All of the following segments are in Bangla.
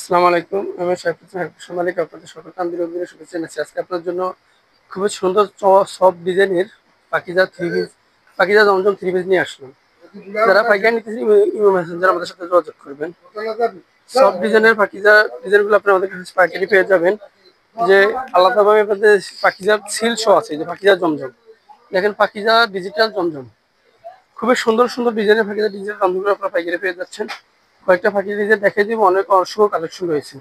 আসসালামু আলাইকুম। আমি শাইফুল মালিক আপনাদের সকলকে আন্তরিক শুভেচ্ছা জানাচ্ছি। আজকে আপনার জন্য খুবই সুন্দর সফট ডিজাইনের পাকিজা থ্রি পিস, পাকিজা জমজম থ্রি পিস নিয়ে আসলাম। যারা পাইকারি নিতেছেন ইমো মেসেঞ্জার আমাদের সাথে যোগাযোগ করবেন। সফট ডিজাইনের পাকিজা ডিজাইনগুলো আপনি আমাদের কাছে পাইকারি পেয়ে যাবেন। যে আলাদাভাবে আপনাদের পাকিজার সিল শো আছে, যে পাকিজা জমজম। দেখেন পাকিজা ডিজিটাল জমজম। খুবই সুন্দর সুন্দর ডিজাইনের পাকিজা ডিজিটাল জমজমগুলো আপনারা পাইকারি পেয়ে যাচ্ছেন। কয়েকটা পাকিজা ডিজাইন দেখিয়ে দিব, অনেক অসংখ্য কালেকশন রয়েছে।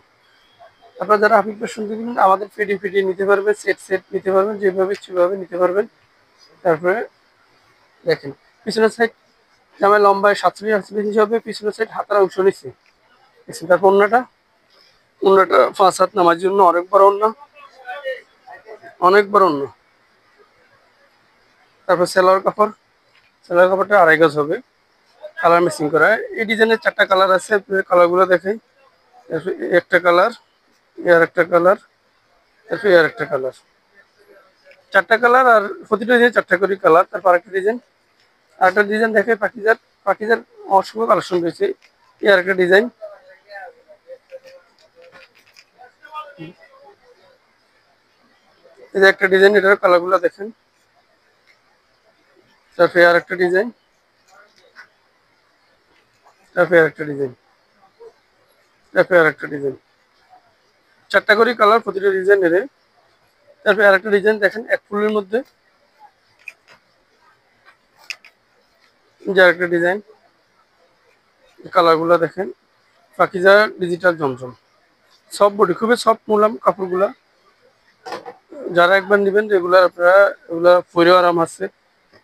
আপনারা যারা হাফিজ ফ্যাশন দিবেন আমাদের ফিডি নিতে পারবেন, সেট সেট নিতে পারবেন, যেভাবে সেভাবে নিতে পারবেন। তারপরে দেখেন পিছনের সাইড জামায় লম্বায় 47 ইঞ্চি হবে, পিছনের সাইড হাতার অংশ নিচ্ছে। দেখছেন, তারপর অন্যটা 5 হাত নামার জন্য অনেক বড় অন্য, অনেক বড় অন্য। তারপর সেলোয়ার কাপড়টা 2.5 গজ হবে, কালার ম্যাচিং করা। এই ডিজাইনের 4টা কালার আছে, কালারগুলো দেখাই। একটা কালার, এর একটা কালার, তারপরে এর একটা কালার, 4টা কালার। আর প্রতিটা ডিজাইন 4টা করে কালার। তারপর আরেকটা ডিজাইন দেখে পাখিজার অসংখ্য কালেকশন রয়েছে। এই আরেকটা ডিজাইন, এই যে একটা ডিজাইন, এটার কালারগুলো দেখেন। তারপরে আরেকটা ডিজাইন, তারপরে আরেকটা ডিজাইন, তারপরে আরেকটা ডিজাইন, 4টা করে কালার প্রতিটা ডিজাইনের। তারপরে আরেকটা ডিজাইন দেখেন এক ফুলের মধ্যে, যে আরেকটা ডিজাইন, কালারগুলো দেখেন। পাখিজা ডিজিটাল জমজম সফট বডি, খুবই সফট মুলাম কাপড়গুলা। যারা একবার নেবেন রেগুলার, আপনারা এগুলা পরেও আরাম আছে।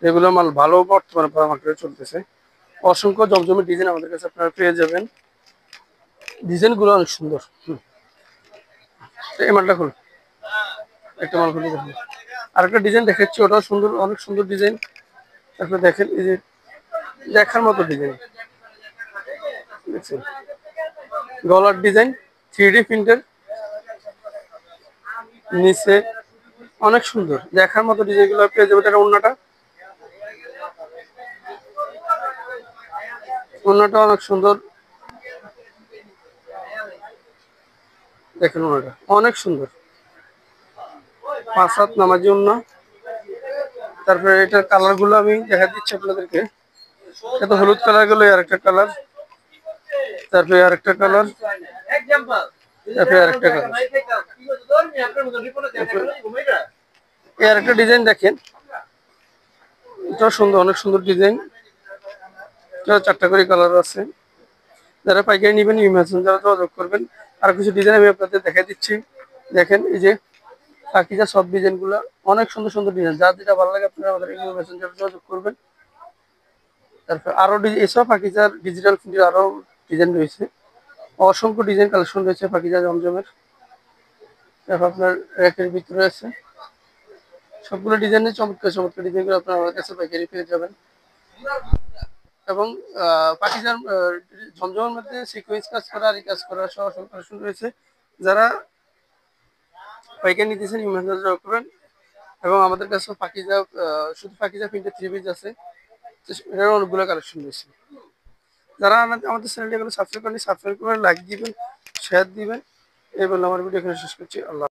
রেগুলার মাল ভালো বর্তমানে মার্কেটে চলতেছে। অসংখ্য জমজমের ডিজাইন আমাদের কাছে আপনারা পেয়ে যাবেন। ডিজাইনগুলো অনেক সুন্দর। এই মালটা খুল, একটা মাল খুলে দেখুন। আরেকটা ডিজাইন দেখাচ্ছি, ওটাও সুন্দর, অনেক সুন্দর ডিজাইন। তারপরে দেখেন এই যে দেখার মতো ডিজাইন দেখছেন, গলার ডিজাইন 3D প্রিন্টের, নিচে অনেক সুন্দর দেখার মতো ডিজাইনগুলো পেয়ে যাবে। এটা অন্যটা অনেক সুন্দর, দেখেন ওনাটা অনেক সুন্দর, 5 হাত নামার জন্য। তারপরে এটার কালার গুলো আমি দেখা দিচ্ছি আপনাদেরকে। এটা হলুদ কালার গুলো, আর একটা কালার, তারপরে আরেকটা কালার, তারপরে আরেকটা কালার, এই আরেকটা ডিজাইন দেখেন। এটাও সুন্দর, অনেক সুন্দর ডিজাইন। এটা 4টা করে কালার আছে। যারা পাইকারি নেবেন যারা যোগাযোগ করবেন। আর কিছু ডিজাইন আমি আপনাদের দেখাই দিচ্ছি। দেখেন এই যে পাকিজা সব ডিজাইন গুলা, অনেক সুন্দর সুন্দর ডিজাইন। যার যেটা ভালো লাগে আপনারা আমাদের মেসেঞ্জারে যোগাযোগ করবেন। তারপর আরো এসব পাকিজার ডিজিটাল প্রিন্টের আরো ডিজাইন রয়েছে, অসংখ্য ডিজাইন কালেকশন রয়েছে পাকিজা জমজমের। তারপর আপনার র্যাকের ভিতরে আছে সবগুলো ডিজাইনের চমৎকার চমৎকার ডিজাইনগুলো আপনারা আমাদের কাছে পাইকারি পেয়ে যাবেন। এবং পাকিজার জমজমের মধ্যে সিকোয়েন্স কাজ করা আর কাজ করা সহ সব কালেকশন রয়েছে। যারা পাইকারি নিতেছেন যোগাযোগ করবেন। এবং আমাদের কাছে পাকিজা শুধু পাকিজা প্রিন্টের থ্রি পিস আছে, এটার অনেকগুলো কালেকশন রয়েছে। যারা আমাদের চ্যানেলটি এগুলো সাবস্ক্রাইব করেন, সাবস্ক্রাইব করে লাইক দিবেন, শেয়ার দিবেন। এই বলে আমার ভিডিও এখানে শেষ করছি। আল্লাহ।